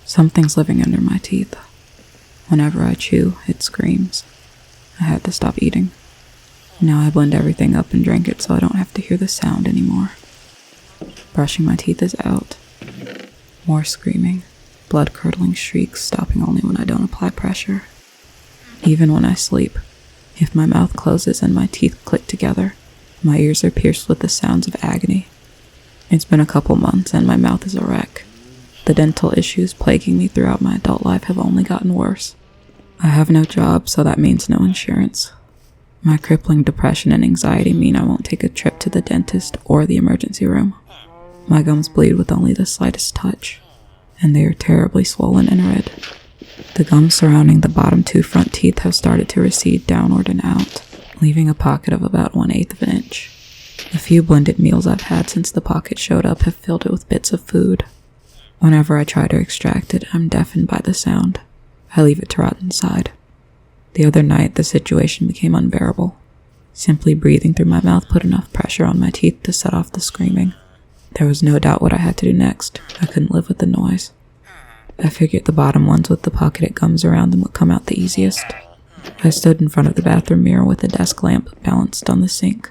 Something's living under my teeth. Whenever I chew, it screams. I had to stop eating. Now I blend everything up and drink it so I don't have to hear the sound anymore. Brushing my teeth is out. More screaming, blood-curdling shrieks stopping only when I don't apply pressure. Even when I sleep, if my mouth closes and my teeth click together, my ears are pierced with the sounds of agony. It's been a couple months and my mouth is a wreck. The dental issues plaguing me throughout my adult life have only gotten worse. I have no job, so that means no insurance. My crippling depression and anxiety mean I won't take a trip to the dentist or the emergency room. My gums bleed with only the slightest touch, and they are terribly swollen and red. The gums surrounding the bottom two front teeth have started to recede downward and out, leaving a pocket of about 1/8 of an inch. The few blended meals I've had since the pocket showed up have filled it with bits of food. Whenever I try to extract it, I'm deafened by the sound. I leave it to rot inside. The other night, the situation became unbearable. Simply breathing through my mouth put enough pressure on my teeth to set off the screaming. There was no doubt what I had to do next. I couldn't live with the noise. I figured the bottom ones with the pocketed gums around them would come out the easiest. I stood in front of the bathroom mirror with a desk lamp balanced on the sink.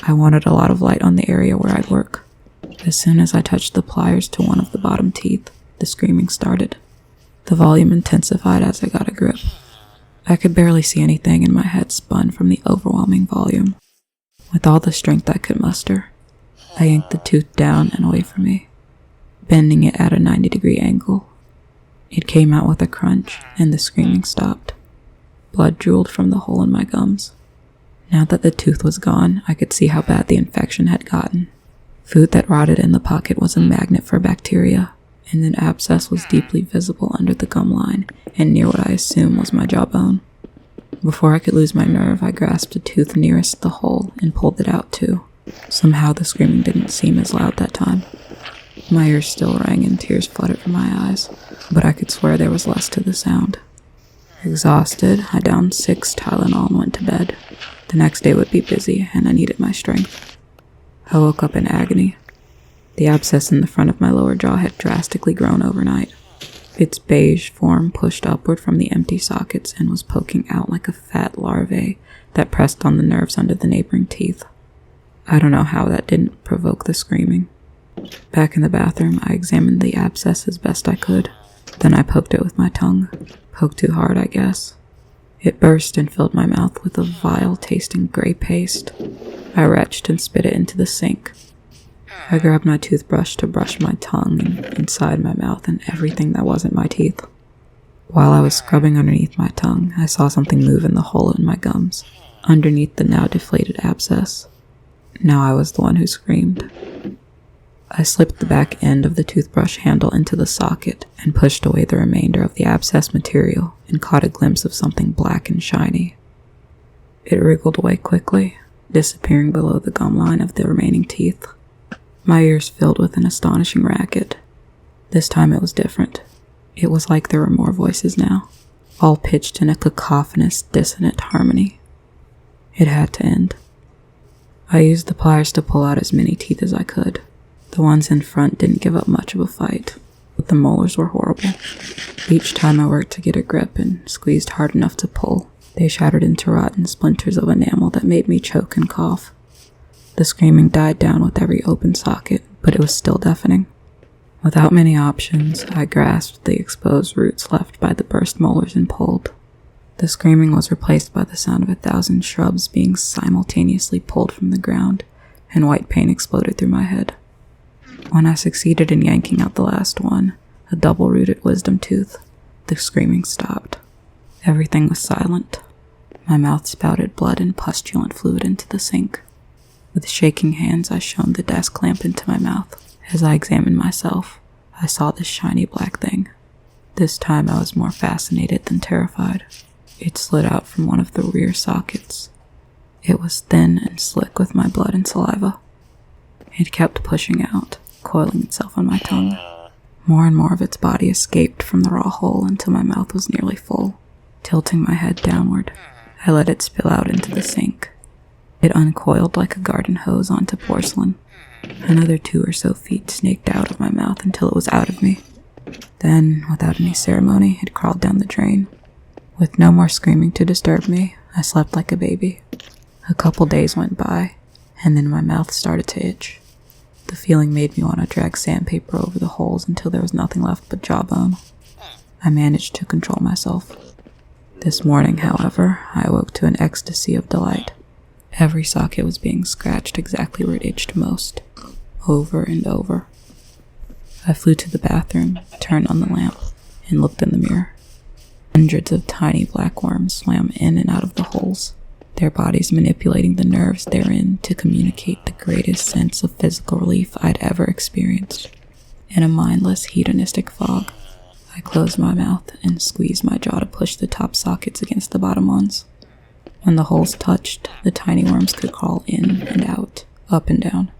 I wanted a lot of light on the area where I'd work. As soon as I touched the pliers to one of the bottom teeth, the screaming started. The volume intensified as I got a grip. I could barely see anything and my head spun from the overwhelming volume. With all the strength I could muster, I yanked the tooth down and away from me, bending it at a 90-degree angle. It came out with a crunch and the screaming stopped. Blood drooled from the hole in my gums. Now that the tooth was gone, I could see how bad the infection had gotten. Food that rotted in the pocket was a magnet for bacteria, and an abscess was deeply visible under the gum line and near what I assume was my jawbone. Before I could lose my nerve, I grasped a tooth nearest the hole and pulled it out too. Somehow the screaming didn't seem as loud that time. My ears still rang and tears flooded from my eyes, but I could swear there was less to the sound. Exhausted, I downed 6 Tylenol and went to bed. The next day would be busy, and I needed my strength. I woke up in agony. The abscess in the front of my lower jaw had drastically grown overnight. Its beige form pushed upward from the empty sockets and was poking out like a fat 𝗺𝗲 that pressed on the nerves under the neighboring teeth. I don't know how that didn't provoke the screaming. Back in the bathroom, I examined the abscess as best I could. Then I poked it with my tongue. Poked too hard, I guess. It burst and filled my mouth with a vile-tasting gray paste. I retched and spit it into the sink. I grabbed my toothbrush to brush my tongue and inside my mouth and everything that wasn't my teeth. While I was scrubbing underneath my tongue, I saw something move in the hole in my gums, underneath the now deflated abscess. Now I was the one who screamed. I slipped the back end of the toothbrush handle into the socket and pushed away the remainder of the abscess material and caught a glimpse of something black and shiny. It wriggled away quickly, disappearing below the gum line of the remaining teeth. My ears filled with an astonishing racket. This time it was different. It was like there were more voices now, all pitched in a cacophonous, dissonant harmony. It had to end. I used the pliers to pull out as many teeth as I could. The ones in front didn't give up much of a fight, but the molars were horrible. Each time I worked to get a grip and squeezed hard enough to pull, they shattered into rotten splinters of enamel that made me choke and cough. The screaming died down with every open socket, but it was still deafening. Without many options, I grasped the exposed roots left by the burst molars and pulled. The screaming was replaced by the sound of 1,000 shrubs being simultaneously pulled from the ground, and white pain exploded through my head. When I succeeded in yanking out the last one, a double-rooted wisdom tooth, the screaming stopped. Everything was silent. My mouth spouted blood and pustulent fluid into the sink. With shaking hands, I shone the desk lamp into my mouth. As I examined myself, I saw this shiny black thing. This time I was more fascinated than terrified. It slid out from one of the rear sockets. It was thin and slick with my blood and saliva. It kept pushing out, coiling itself on my tongue. More and more of its body escaped from the raw hole until my mouth was nearly full. Tilting my head downward, I let it spill out into the sink. It uncoiled like a garden hose onto porcelain. Another 2 or so feet snaked out of my mouth until it was out of me. Then, without any ceremony, it crawled down the drain. With no more screaming to disturb me, I slept like a baby. A couple days went by, and then my mouth started to itch. The feeling made me want to drag sandpaper over the holes until there was nothing left but jawbone. I managed to control myself. This morning, however, I awoke to an ecstasy of delight. Every socket was being scratched exactly where it itched most, over and over. I flew to the bathroom, turned on the lamp, and looked in the mirror. Hundreds of tiny black worms swam in and out of the holes, their bodies manipulating the nerves therein to communicate the greatest sense of physical relief I'd ever experienced. In a mindless, hedonistic fog, I closed my mouth and squeezed my jaw to push the top sockets against the bottom ones. When the holes touched, the tiny worms could crawl in and out, up and down.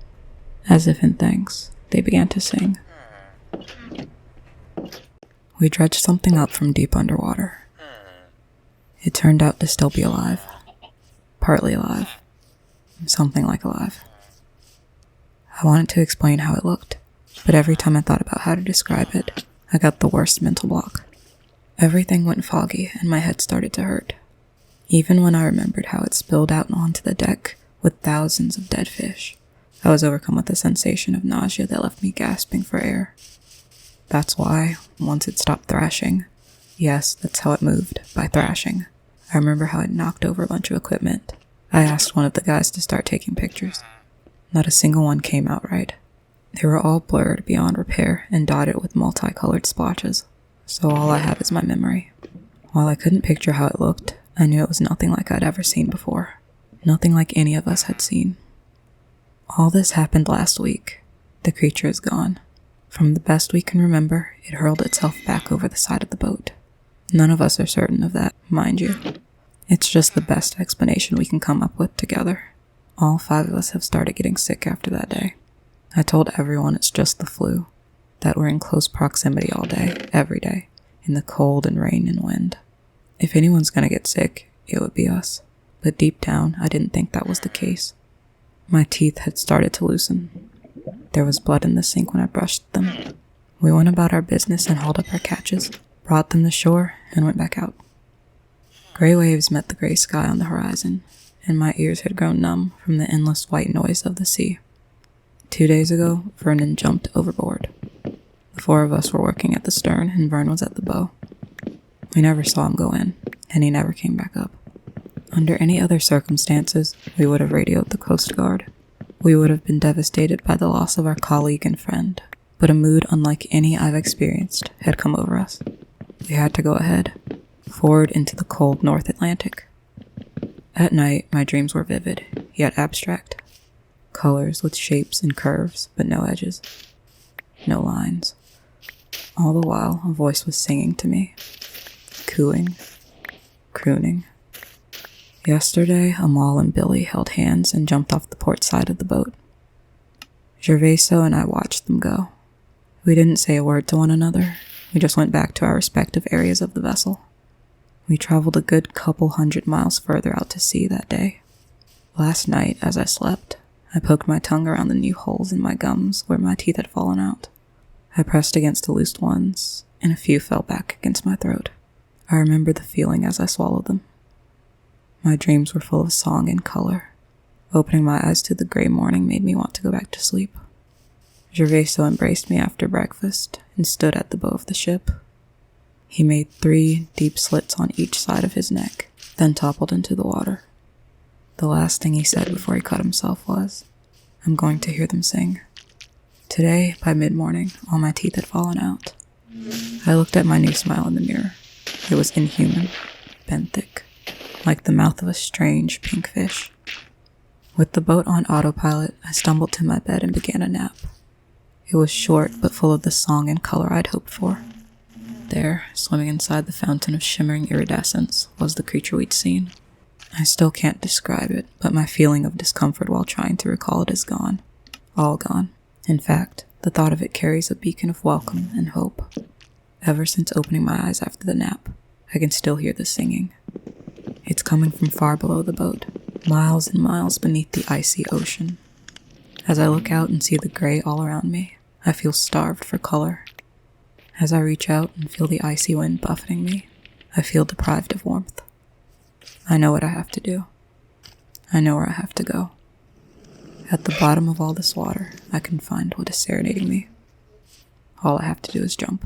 As if in thanks, they began to sing. We dredged something up from deep underwater. It turned out to still be alive. Partly alive. Something like alive. I wanted to explain how it looked, but every time I thought about how to describe it, I got the worst mental block. Everything went foggy and my head started to hurt. Even when I remembered how it spilled out onto the deck with thousands of dead fish, I was overcome with a sensation of nausea that left me gasping for air. That's why, once it stopped thrashing, yes, that's how it moved, by thrashing, I remember how it knocked over a bunch of equipment. I asked one of the guys to start taking pictures. Not a single one came out right. They were all blurred beyond repair and dotted with multicolored splotches, so all I have is my memory. While I couldn't picture how it looked, I knew it was nothing like I'd ever seen before. Nothing like any of us had seen. All this happened last week. The creature is gone. From the best we can remember, it hurled itself back over the side of the boat. None of us are certain of that, mind you. It's just the best explanation we can come up with together. All 5 of us have started getting sick after that day. I told everyone it's just the flu, that we're in close proximity all day, every day, in the cold and rain and wind. If anyone's gonna get sick, it would be us. But deep down, I didn't think that was the case. My teeth had started to loosen. There was blood in the sink when I brushed them. We went about our business and hauled up our catches, brought them to shore, and went back out. Gray waves met the gray sky on the horizon, and my ears had grown numb from the endless white noise of the sea. 2 days ago, Vernon jumped overboard. The 4 of us were working at the stern, and Vern was at the bow. We never saw him go in, and he never came back up. Under any other circumstances, we would have radioed the Coast Guard. We would have been devastated by the loss of our colleague and friend, but a mood unlike any I've experienced had come over us. We had to go ahead, forward into the cold North Atlantic. At night, my dreams were vivid, yet abstract. Colors with shapes and curves, but no edges. No lines. All the while, a voice was singing to me. Cooing. Crooning. Yesterday, Amal and Billy held hands and jumped off the port side of the boat. 𝗀𝗶𝘀𝗀𝗀𝗺 and I watched them go. We didn't say a word to one another. We just went back to our respective areas of the vessel. We traveled a good couple 100 miles further out to sea that day. Last night, as I slept, I poked my tongue around the new holes in my gums where my teeth had fallen out. I pressed against the loose ones, and a few fell back against my throat. I remember the feeling as I swallowed them. My dreams were full of song and color. Opening my eyes to the gray morning made me want to go back to sleep. 𝗀𝗶𝘀𝗀𝗺 embraced me after breakfast and stood at the bow of the ship. He made 3 deep slits on each side of his neck, then toppled into the water. The last thing he said before he cut himself was, "I'm going to hear them sing." Today, by mid-morning, all my teeth had fallen out. I looked at my new smile in the mirror. It was inhuman, bent thick, like the mouth of a strange pink fish. With the boat on autopilot, I stumbled to my bed and began a nap. It was short, but full of the song and color I'd hoped for. There, swimming inside the fountain of shimmering iridescence, was the creature we'd seen. I still can't describe it, but my feeling of discomfort while trying to recall it is gone. All gone. In fact, the thought of it carries a beacon of welcome and hope. Ever since opening my eyes after the nap, I can still hear the singing. It's coming from far below the boat, miles and miles beneath the icy ocean. As I look out and see the gray all around me, I feel starved for color. As I reach out and feel the icy wind buffeting me, I feel deprived of warmth. I know what I have to do. I know where I have to go. At the bottom of all this water, I can find what is serenading me. All I have to do is jump.